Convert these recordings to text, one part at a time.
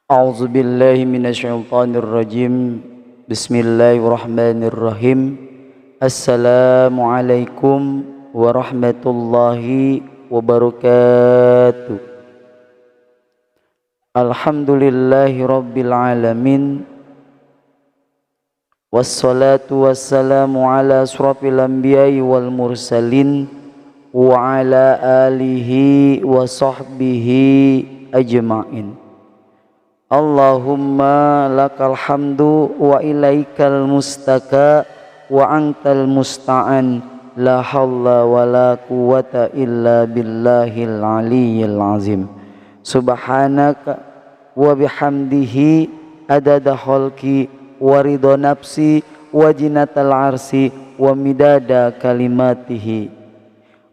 A'udzu billahi minasyaitonir rajim. Bismillahirrahmanirrahim. Assalamualaikum warahmatullahi wabarakatuh. Alhamdulillahi rabbil alamin. Wassalatu wassalamu ala asrafil anbiya'i wal mursalin wa ala alihi wa sahbihi ajma'in. Allahumma lakal hamdu wa ilaikal mustaka wa antal musta'an, la hawla wa la quwata illa billahil aliyyil azim. Subhanaka wa bihamdihi adada khalqi wa ridha nafsi wa jinatal arsi wa midada kalimatihi.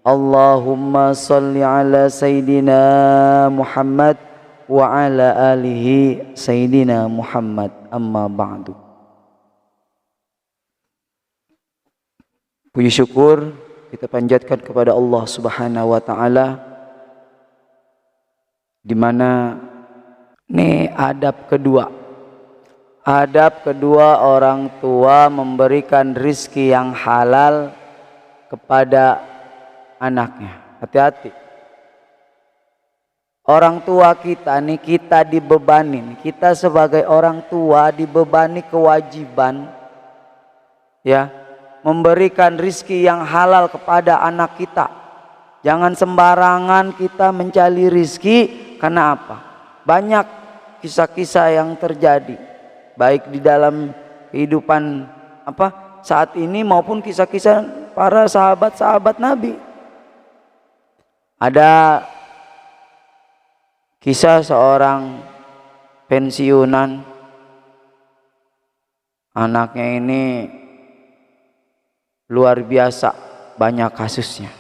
Allahumma salli ala sayyidina Muhammad wa ala alihi sayyidina Muhammad, amma ba'du. Puji syukur kita panjatkan kepada Allah Subhanahu wa taala, di mana ini adab kedua orang tua memberikan rizki yang halal kepada anaknya. Hati-hati. Orang tua kita nih, kita dibebanin, kita sebagai orang tua dibebani kewajiban ya, memberikan rizki yang halal kepada anak kita. Jangan sembarangan kita mencari rizki. Karena apa? Banyak kisah-kisah yang terjadi baik di dalam kehidupan saat ini maupun kisah-kisah para sahabat-sahabat Nabi. Ada kisah seorang pensiunan, anaknya ini luar biasa banyak kasusnya.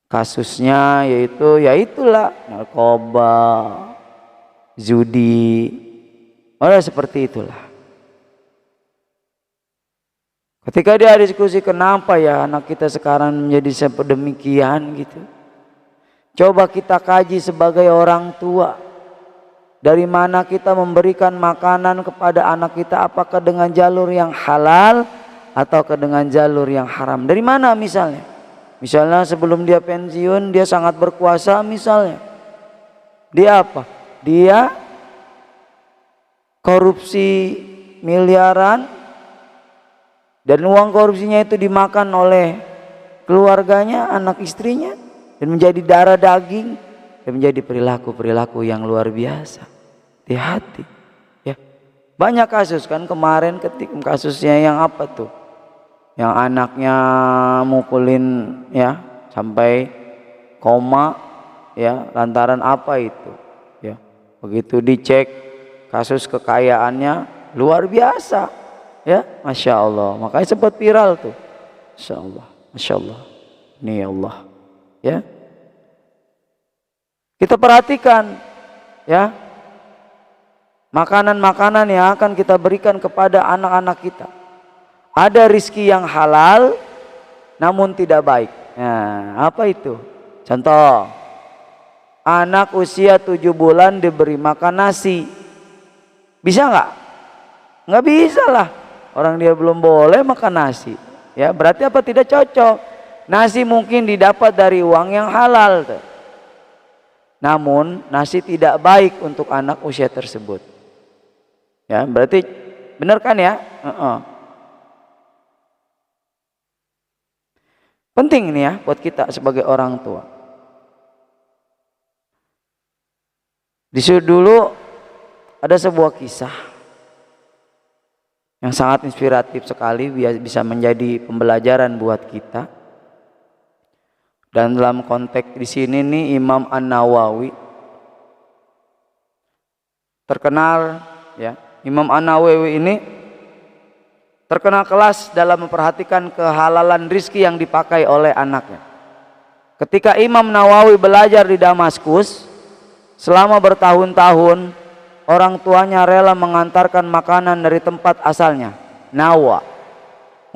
Kasusnya yaitulah narkoba, judi, seperti itulah. Ketika dia diskusi, kenapa ya anak kita sekarang menjadi sedemikian gitu. Coba kita kaji sebagai orang tua, dari mana kita memberikan makanan kepada anak kita, apakah dengan jalur yang halal atau dengan jalur yang haram. Dari mana misalnya? Misalnya sebelum dia pensiun dia sangat berkuasa misalnya. Dia apa? Dia korupsi miliaran dan uang korupsinya itu dimakan oleh keluarganya, anak istrinya, dan menjadi darah daging dan menjadi perilaku-perilaku yang luar biasa. Hati-hati ya. Banyak kasus kan kemarin, ketika kasusnya yang apa tuh? Yang anaknya mukulin ya sampai koma ya, lantaran apa itu ya. Begitu dicek kasus kekayaannya luar biasa ya, Masya Allah. Makanya sempat viral tuh. Masya Allah, Masya Allah. Ini ya Allah ya. Kita perhatikan ya, makanan-makanan yang akan kita berikan kepada anak-anak kita. Ada rizki yang halal namun tidak baik. Nah, apa itu? Contoh, anak usia 7 bulan diberi makan nasi. Bisa nggak? Nggak bisa lah. Orang dia belum boleh makan nasi. Ya, berarti apa? Tidak cocok. Nasi mungkin didapat dari uang yang halal. Namun nasi tidak baik untuk anak usia tersebut. Ya, berarti benar kan ya? Penting ini ya buat kita sebagai orang tua. Dulu ada sebuah kisah yang sangat inspiratif sekali, bisa menjadi pembelajaran buat kita. Dan dalam konteks di sini nih, Imam An-Nawawi terkenal ya. Imam An-Nawawi ini terkenal kelas dalam memperhatikan kehalalan rizki yang dipakai oleh anaknya. Ketika Imam Nawawi belajar di Damaskus selama bertahun-tahun, orang tuanya rela mengantarkan makanan dari tempat asalnya, Nawa,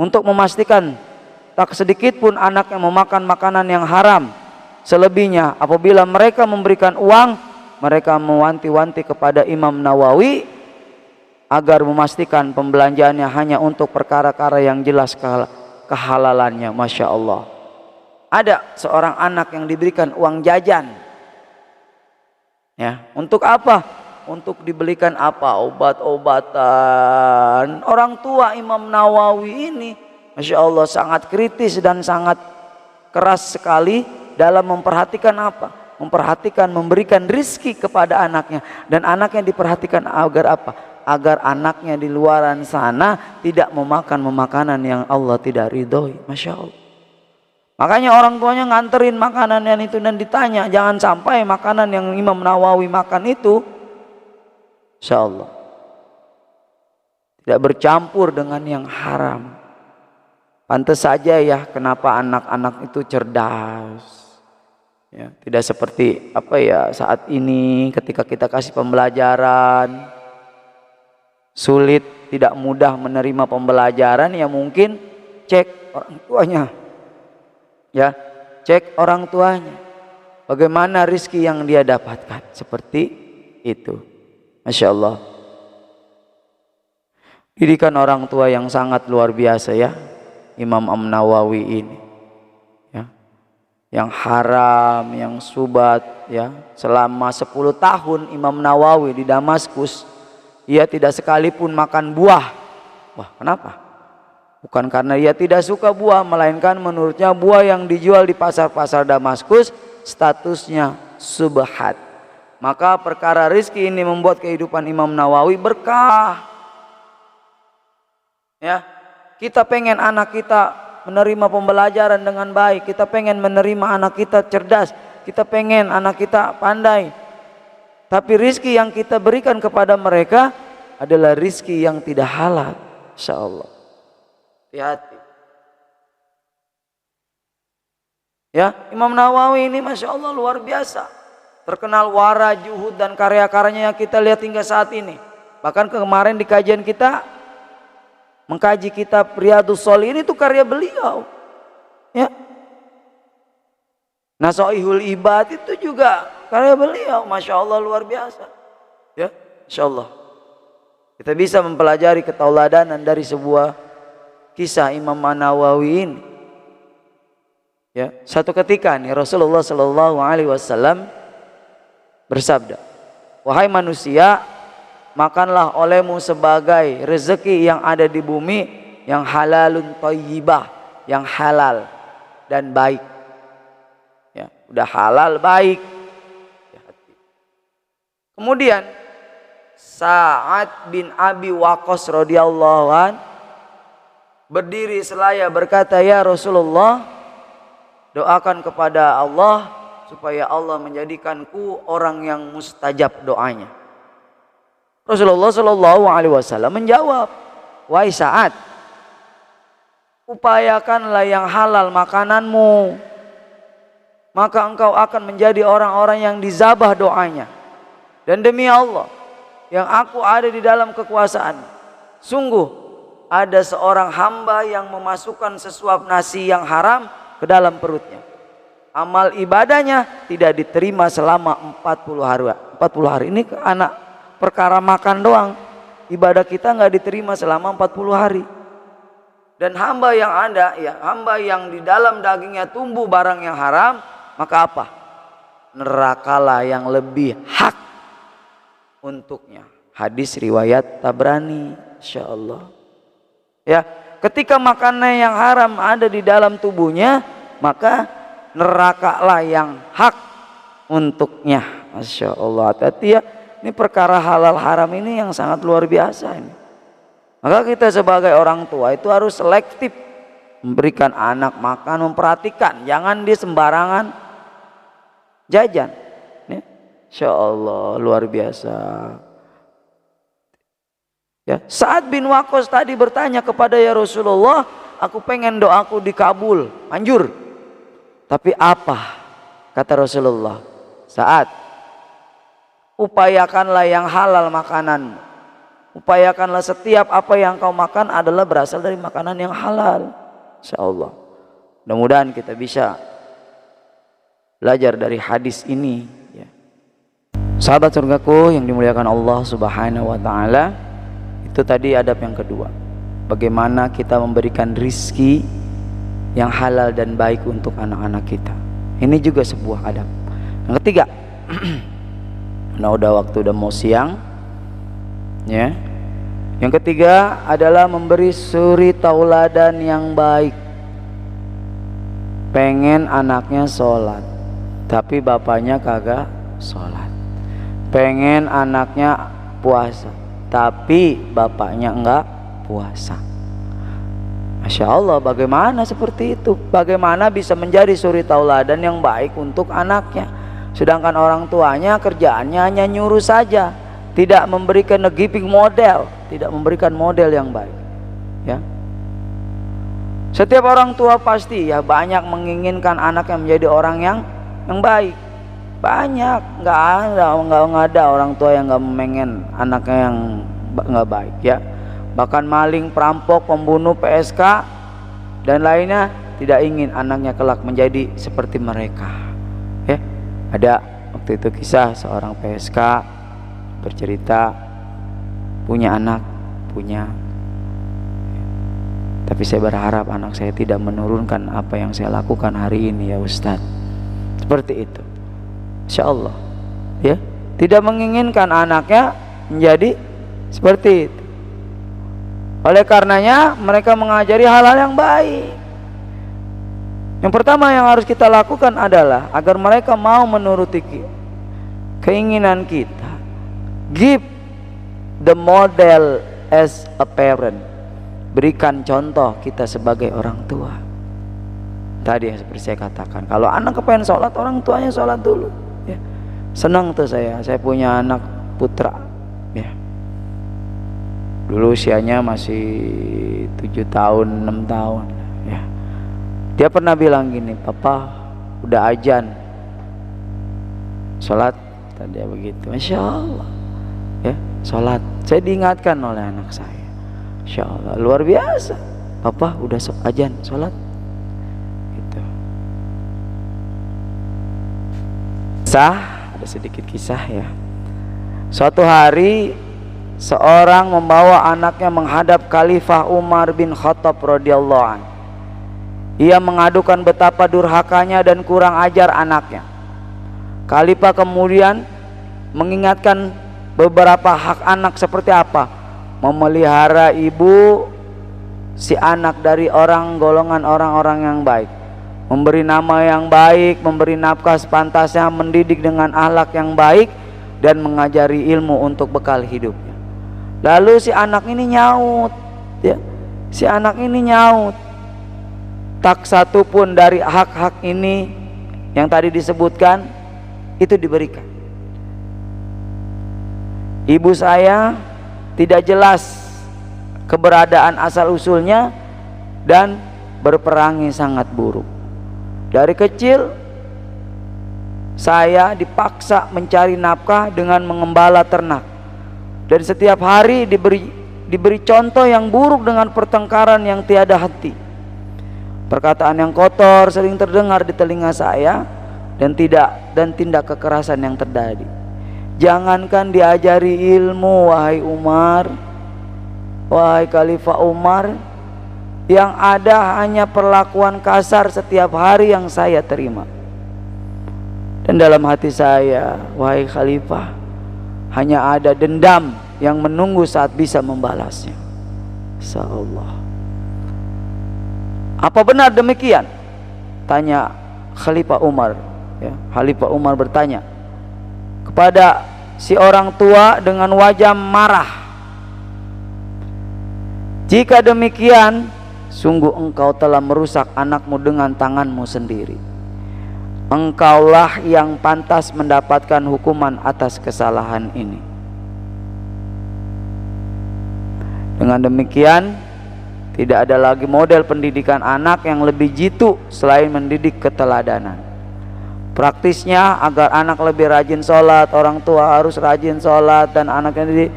untuk memastikan tak sedikit pun anak yang memakan makanan yang haram. Selebihnya apabila mereka memberikan uang, mereka mewanti-wanti kepada Imam Nawawi agar memastikan pembelanjaannya hanya untuk perkara-perkara yang jelas kehalalannya. Masya Allah. Ada seorang anak yang diberikan uang jajan, ya, untuk apa? Untuk dibelikan apa? Obat-obatan. Orang tua Imam Nawawi ini, Masya Allah, sangat kritis dan sangat keras sekali dalam memperhatikan apa? Memperhatikan memberikan rizki kepada anaknya. Dan anaknya diperhatikan agar apa? Agar anaknya di luaran sana tidak memakan makanan yang Allah tidak ridhoi. Masya Allah. Makanya orang tuanya nganterin makanan yang itu dan ditanya, jangan sampai makanan yang Imam Nawawi makan itu, Insya Allah, tidak bercampur dengan yang haram. Pantas saja ya kenapa anak-anak itu cerdas, ya, tidak seperti apa ya saat ini ketika kita kasih pembelajaran sulit, tidak mudah menerima pembelajaran, ya mungkin cek orang tuanya, ya, cek orang tuanya bagaimana rizki yang dia dapatkan, seperti itu. Masya Allah. Didikan orang tua yang sangat luar biasa ya Imam Nawawi ini, ya, yang haram, yang subat, ya, selama 10 tahun Imam Nawawi di Damaskus, ia tidak sekalipun makan buah. Wah, kenapa? Bukan karena ia tidak suka buah, melainkan menurutnya buah yang dijual di pasar-pasar Damaskus statusnya subhat. Maka perkara rizki ini membuat kehidupan Imam Nawawi berkah. Ya, kita pengen anak kita menerima pembelajaran dengan baik, kita pengen menerima anak kita cerdas, kita pengen anak kita pandai. Tapi rizki yang kita berikan kepada mereka adalah rizki yang tidak halal. Insya Allah. Hati-hati. Ya, Imam Nawawi ini Masya Allah luar biasa. Terkenal wara, juhud, dan karya-karyanya yang kita lihat hingga saat ini. Bahkan kemarin di kajian kita mengkaji kitab Riyadhus Shalihin itu karya beliau. Ya. Nasoihul Ibad itu juga karya beliau. Masya Allah luar biasa. Ya, Insya Allah kita bisa mempelajari ketauladanan dari sebuah kisah Imam Nawawi ini. Ya, satu ketika nih Rasulullah Shallallahu Alaihi Wasallam bersabda, wahai manusia, makanlah olehmu sebagai rezeki yang ada di bumi yang halalun thayyibah, yang halal dan baik. Ya, udah halal baik. Kemudian Sa'ad bin Abi Waqqas radhiyallahu an berdiri selaya berkata, ya Rasulullah, doakan kepada Allah supaya Allah menjadikanku orang yang mustajab doanya. Rasulullah Shallallahu Alaihi Wasallam menjawab, wahai Sa'ad, upayakanlah yang halal makananmu, maka engkau akan menjadi orang-orang yang dizabah doanya. Dan demi Allah yang aku ada di dalam kekuasaan, sungguh ada seorang hamba yang memasukkan sesuap nasi yang haram ke dalam perutnya. Amal ibadahnya tidak diterima selama 40 hari. 40 hari ini anak perkara makan doang. Ibadah kita nggak diterima selama 40 hari. Dan hamba yang ada, ya, hamba yang di dalam dagingnya tumbuh barang yang haram, maka apa? Nerakalah yang lebih hak untuknya. Hadis riwayat Tabrani. Insyaallah. Ya, ketika makanan yang haram ada di dalam tubuhnya, maka nerakalah yang hak untuknya. Masya Allah. Hati-hati ya, ini perkara halal haram ini yang sangat luar biasa ini. Maka kita sebagai orang tua itu harus selektif memberikan anak makan, memperhatikan, jangan dia sembarangan jajan. Ya. Insya Allah luar biasa. Ya, Sa'ad bin Waqqas tadi bertanya kepada ya Rasulullah, aku pengen doaku dikabul, manjur. Tapi apa? Kata Rasulullah, Sa'ad, upayakanlah yang halal makanan. Upayakanlah setiap apa yang kau makan adalah berasal dari makanan yang halal. Insyaallah. Mudah-mudahan kita bisa belajar dari hadis ini, ya. Sahabat surgaku yang dimuliakan Allah Subhanahu wa taala, itu tadi adab yang kedua. Bagaimana kita memberikan rizki yang halal dan baik untuk anak-anak kita. Ini juga sebuah adab. Yang ketiga, nah udah mau siang, ya. Yang ketiga adalah memberi suri tauladan yang baik. Pengen anaknya sholat, tapi bapaknya kagak sholat. Pengen anaknya puasa, tapi bapaknya enggak puasa. Masya Allah, bagaimana seperti itu? Bagaimana bisa menjadi suri tauladan yang baik untuk anaknya? Sedangkan orang tuanya kerjaannya hanya nyuruh saja, tidak memberikan giving model, tidak memberikan model yang baik. Ya. Setiap orang tua pasti ya banyak menginginkan anaknya menjadi orang yang baik. Banyak, nggak ada orang tua yang nggak mengen anaknya yang nggak baik, ya. Bahkan maling, perampok, pembunuh, PSK dan lainnya tidak ingin anaknya kelak menjadi seperti mereka, ya. Ada waktu itu kisah seorang PSK bercerita punya anak, tapi saya berharap anak saya tidak menurunkan apa yang saya lakukan hari ini, ya Ustadz. Seperti itu, Insya Allah, ya. Tidak menginginkan anaknya menjadi seperti itu. Oleh karenanya mereka mengajari hal-hal yang baik. Yang pertama yang harus kita lakukan adalah agar mereka mau menuruti keinginan kita. Give the model as a parent. Berikan contoh kita sebagai orang tua. Tadi yang seperti saya katakan, kalau anak kepengen sholat, orang tuanya sholat dulu, ya. Senang tuh saya punya anak putra, ya. Dulu usianya masih 7 tahun, 6 tahun, ya. Dia pernah bilang gini, "Papa, udah azan, sholat." Tadi begitu, Masya Allah, ya, sholat. Saya diingatkan oleh anak saya, Masya Allah, luar biasa. "Papa, udah azan, sholat." Gitu. Ada sedikit kisah, ya. Suatu hari seorang membawa anaknya menghadap Khalifah Umar bin Khattab radhiyallahu anhu. Ia mengadukan betapa durhakanya dan kurang ajar anaknya. Khalifah kemudian mengingatkan beberapa hak anak seperti apa: memelihara ibu si anak dari golongan orang-orang yang baik, memberi nama yang baik, memberi nafkah sepantasnya, mendidik dengan akhlak yang baik, dan mengajari ilmu untuk bekal hidupnya. Lalu si anak ini nyaut, ya. Si anak ini nyaut, tak satu pun dari hak-hak ini yang tadi disebutkan itu diberikan. Ibu saya tidak jelas keberadaan asal usulnya dan berperangi sangat buruk. Dari kecil saya dipaksa mencari nafkah dengan mengembala ternak. Dan setiap hari diberi contoh yang buruk dengan pertengkaran yang tiada henti. Perkataan yang kotor sering terdengar di telinga saya dan tindak kekerasan yang terjadi. Jangankan diajari ilmu, wahai Umar, wahai Khalifah Umar, yang ada hanya perlakuan kasar setiap hari yang saya terima. Dan dalam hati saya, wahai Khalifah, hanya ada dendam yang menunggu saat bisa membalasnya. Insyaallah. Apa benar demikian? Tanya Khalifah Umar, ya. Khalifah Umar bertanya kepada si orang tua dengan wajah marah. Jika demikian, sungguh engkau telah merusak anakmu dengan tanganmu sendiri. Engkaulah yang pantas mendapatkan hukuman atas kesalahan ini. Dengan demikian, tidak ada lagi model pendidikan anak yang lebih jitu selain mendidik keteladanan. Praktisnya, agar anak lebih rajin sholat, orang tua harus rajin sholat dan anaknya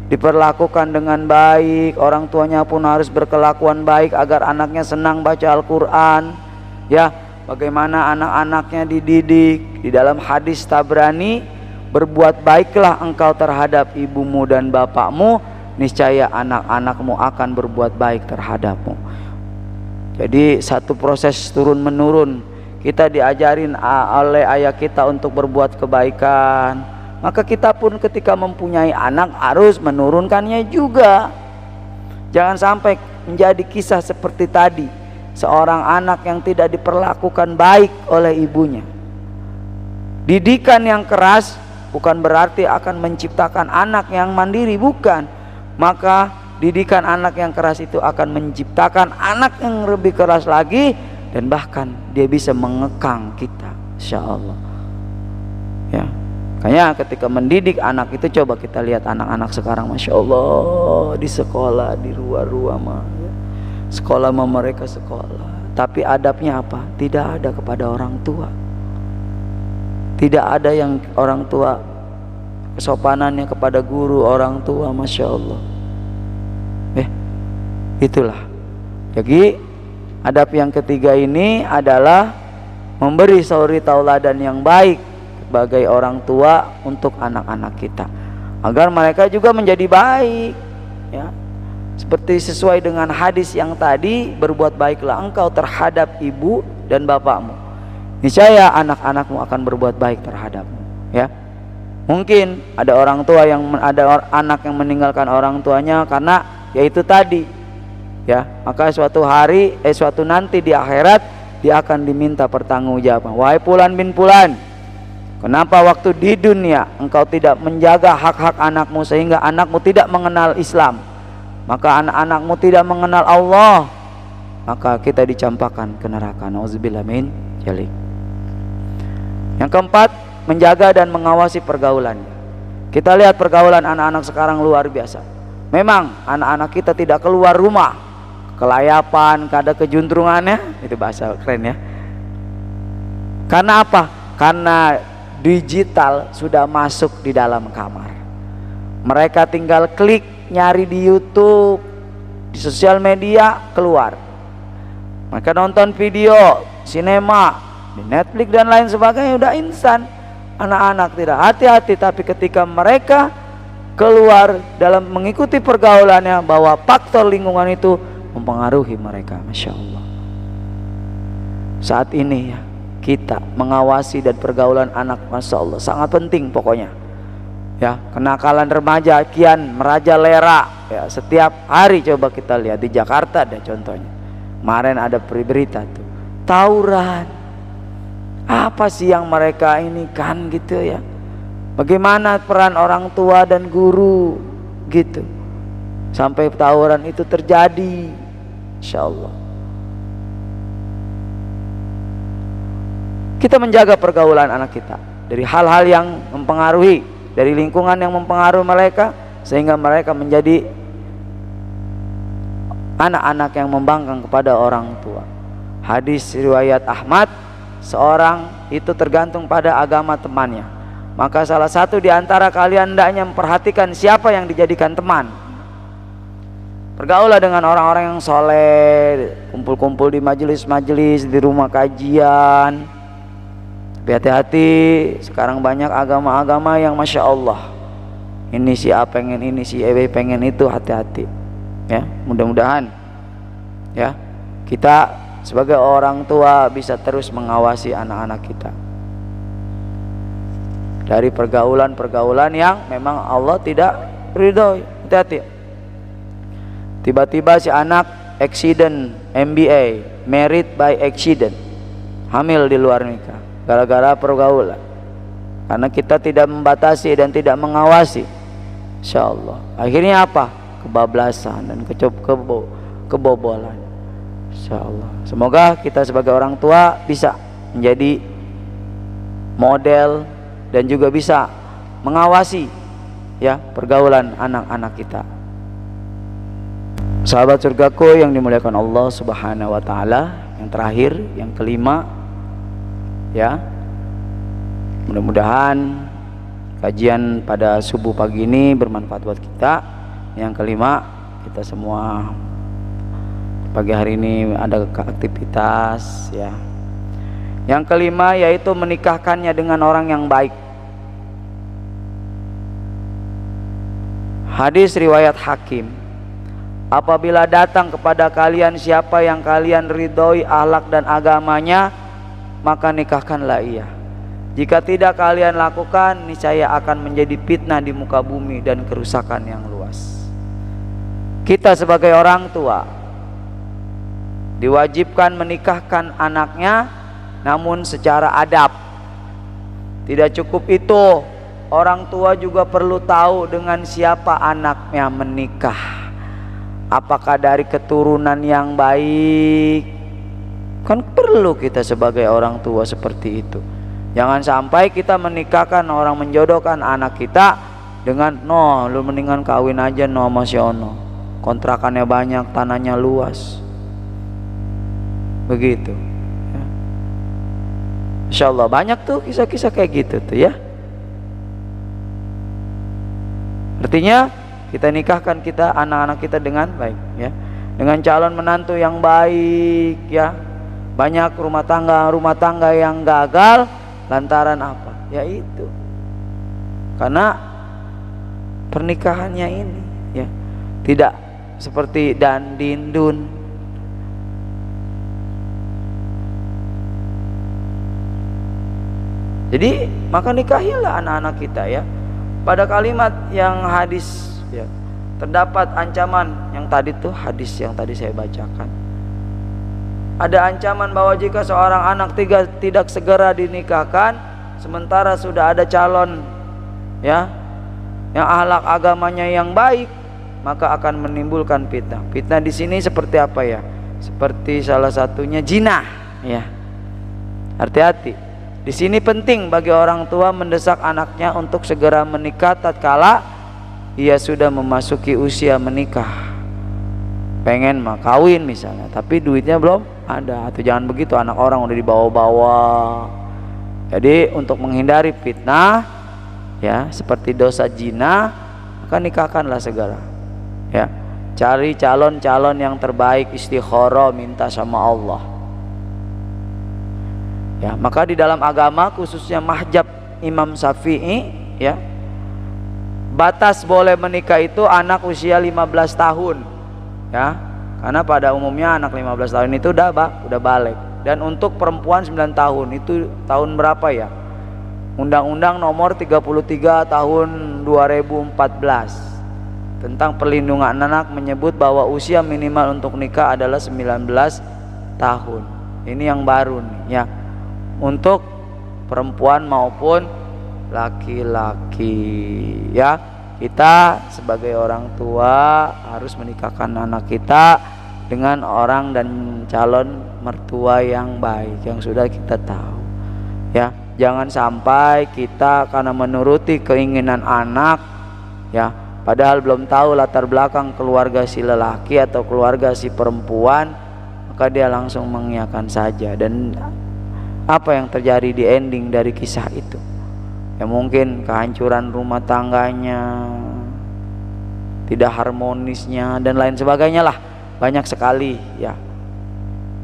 diperlakukan dengan baik. Orang tuanya pun harus berkelakuan baik agar anaknya senang baca Al-Quran, ya. Bagaimana anak-anaknya dididik. Di dalam hadis Tabrani, berbuat baiklah engkau terhadap ibumu dan bapakmu, niscaya anak-anakmu akan berbuat baik terhadapmu. Jadi satu proses turun menurun. Kita diajarin oleh ayah kita untuk berbuat kebaikan, maka kita pun ketika mempunyai anak harus menurunkannya juga. Jangan sampai menjadi kisah seperti tadi, seorang anak yang tidak diperlakukan baik oleh ibunya. Didikan yang keras bukan berarti akan menciptakan anak yang mandiri, bukan. Maka didikan anak yang keras itu akan menciptakan anak yang lebih keras lagi, dan bahkan dia bisa mengekang kita, insya Allah. Ya, makanya ketika mendidik anak itu, coba kita lihat anak-anak sekarang, masya Allah, di sekolah, di luar ya. Sekolah mereka sekolah, tapi adabnya apa? Tidak ada kepada orang tua. Tidak ada yang orang tua, kesopanannya kepada guru, orang tua, masya Allah. Itulah. Jadi adab yang ketiga ini adalah memberi suri tauladan yang baik sebagai orang tua untuk anak-anak kita, agar mereka juga menjadi baik, ya. Seperti sesuai dengan hadis yang tadi, berbuat baiklah engkau terhadap ibu dan bapakmu, niscaya anak-anakmu akan berbuat baik terhadapmu, ya. Mungkin ada orang tua yang anak yang meninggalkan orang tuanya karena yaitu tadi, ya, maka suatu nanti di akhirat dia akan diminta pertanggungjawaban. Wahai Fulan bin Fulan, kenapa waktu di dunia engkau tidak menjaga hak-hak anakmu sehingga anakmu tidak mengenal Islam, maka anak-anakmu tidak mengenal Allah, maka kita dicampakkan ke neraka. Nauzubillah min dzalik. Yang keempat, menjaga dan mengawasi pergaulannya. Kita lihat pergaulan anak-anak sekarang luar biasa. Memang anak-anak kita tidak keluar rumah, kelayapan, kada kejuntrungannya, itu bahasa keren ya. Karena apa? Karena digital sudah masuk di dalam kamar. Mereka tinggal klik, nyari di YouTube, di sosial media, keluar. Mereka nonton video, sinema, di Netflix dan lain sebagainya, udah instan. Anak-anak tidak hati-hati, tapi ketika mereka keluar dalam mengikuti pergaulannya, bahwa faktor lingkungan itu mempengaruhi mereka, masya Allah. Saat ini ya, kita mengawasi dan pergaulan anak, masya Allah, sangat penting pokoknya. Ya, kenakalan remaja kian merajalela. Ya, setiap hari coba kita lihat di Jakarta ada contohnya. Kemarin ada berita tuh, tawuran. Apa sih yang mereka ini kan gitu ya? Bagaimana peran orang tua dan guru gitu, sampai tawuran itu terjadi. Insya Allah kita menjaga pergaulan anak kita dari hal-hal yang mempengaruhi, dari lingkungan yang mempengaruhi mereka, sehingga mereka menjadi anak-anak yang membangkang kepada orang tua. Hadis riwayat Ahmad, seorang itu tergantung pada agama temannya, maka salah satu di antara kalian hendaknya memperhatikan siapa yang dijadikan teman. Bergaulah dengan orang-orang yang soleh, kumpul-kumpul di majelis-majelis, di rumah kajian. Tapi hati-hati, sekarang banyak agama-agama yang masya Allah, ini si A pengen ini, si B pengen itu, hati-hati. Ya, mudah-mudahan ya kita sebagai orang tua bisa terus mengawasi anak-anak kita dari pergaulan-pergaulan yang memang Allah tidak ridhoi. Hati-hati. Tiba-tiba si anak accident MBA, married by accident, hamil di luar nikah gara-gara pergaulan, karena kita tidak membatasi dan tidak mengawasi. Insya Allah akhirnya apa? Kebablasan dan kebobolan. Insya Allah semoga kita sebagai orang tua bisa menjadi model dan juga bisa mengawasi ya pergaulan anak-anak kita. Sahabat surgaku yang dimuliakan Allah Subhanahu wa taala, yang terakhir, yang kelima ya. Mudah-mudahan kajian pada subuh pagi ini bermanfaat buat kita. Yang kelima, kita semua pagi hari ini ada aktivitas ya. Yang kelima yaitu menikahkannya dengan orang yang baik. Hadis riwayat Hakim. Apabila datang kepada kalian siapa yang kalian ridhoi akhlak dan agamanya, maka nikahkanlah ia. Jika tidak kalian lakukan, niscaya akan menjadi fitnah di muka bumi dan kerusakan yang luas. Kita sebagai orang tua diwajibkan menikahkan anaknya, namun secara adab. Tidak cukup itu, orang tua juga perlu tahu dengan siapa anaknya menikah. Apakah dari keturunan yang baik? Kan perlu kita sebagai orang tua seperti itu. Jangan sampai kita menikahkan orang, menjodohkan anak kita dengan no, lu mendingan kawin aja no sama si ono, kontrakannya banyak, tanahnya luas, begitu ya. Insya Allah banyak tuh kisah-kisah kayak gitu tuh ya. Artinya kita nikahkan kita anak-anak kita dengan baik ya, dengan calon menantu yang baik ya. Banyak rumah tangga yang gagal lantaran apa? Ya itu, karena pernikahannya ini ya tidak seperti dan dindun. Jadi maka nikahilah anak-anak kita ya. Pada kalimat yang hadis ya, terdapat ancaman yang tadi tuh hadis yang tadi saya bacakan. Ada ancaman bahwa jika seorang anak tidak segera dinikahkan sementara sudah ada calon ya yang akhlak agamanya yang baik, maka akan menimbulkan fitnah. Fitnah di sini seperti apa ya? Seperti salah satunya zina ya. Hati-hati. Di sini penting bagi orang tua mendesak anaknya untuk segera menikah tatkala ia sudah memasuki usia menikah. Pengen mah kawin misalnya, tapi duitnya belum ada. Atau jangan begitu, anak orang udah dibawa-bawa. Jadi untuk menghindari fitnah ya, seperti dosa zina, maka nikahkanlah segera ya. Cari calon-calon yang terbaik, istikharah, minta sama Allah ya. Maka di dalam agama khususnya mazhab Imam Syafi'i ya, batas boleh menikah itu anak usia 15 tahun ya, karena pada umumnya anak 15 tahun itu udah balik. Dan untuk perempuan 9 tahun itu tahun berapa ya? Undang-Undang nomor 33 tahun 2014 tentang perlindungan anak menyebut bahwa usia minimal untuk nikah adalah 19 tahun. Ini yang baru nih ya, untuk perempuan maupun laki-laki ya. Kita sebagai orang tua harus menikahkan anak kita dengan orang dan calon mertua yang baik, yang sudah kita tahu ya. Jangan sampai kita karena menuruti keinginan anak ya, padahal belum tahu latar belakang keluarga si lelaki atau keluarga si perempuan, maka dia langsung mengiyakan saja. Dan apa yang terjadi di ending dari kisah itu ya, mungkin kehancuran rumah tangganya, tidak harmonisnya dan lain sebagainya lah. Banyak sekali ya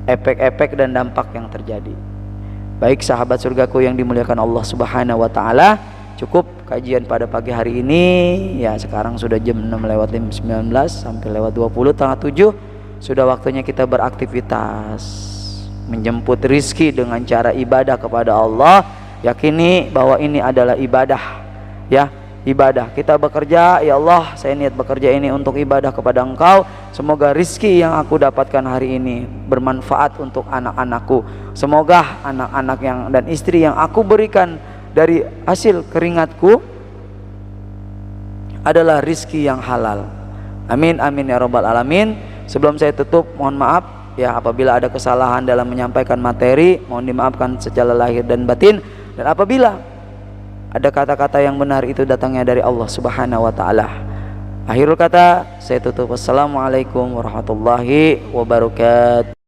efek-efek dan dampak yang terjadi. Baik sahabat surgaku yang dimuliakan Allah Subhanahu wa taala, cukup kajian pada pagi hari ini ya. Sekarang sudah jam 6:19 sampai lewat 20 tengah 7. Sudah waktunya kita beraktivitas menjemput rizki dengan cara ibadah kepada Allah. Yakini bahwa ini adalah ibadah ya, ibadah. Kita bekerja, ya Allah saya niat bekerja ini untuk ibadah kepada Engkau. Semoga rizki yang aku dapatkan hari ini bermanfaat untuk anak-anakku. Semoga anak-anak yang dan istri yang aku berikan dari hasil keringatku adalah rizki yang halal. Amin amin ya rabbal alamin. Sebelum saya tutup, mohon maaf ya apabila ada kesalahan dalam menyampaikan materi, mohon dimaafkan secara lahir dan batin. Dan apabila ada kata-kata yang benar itu datangnya dari Allah Subhanahu wa taala. Akhirul kata saya tutup. Wassalamualaikum warahmatullahi wabarakatuh.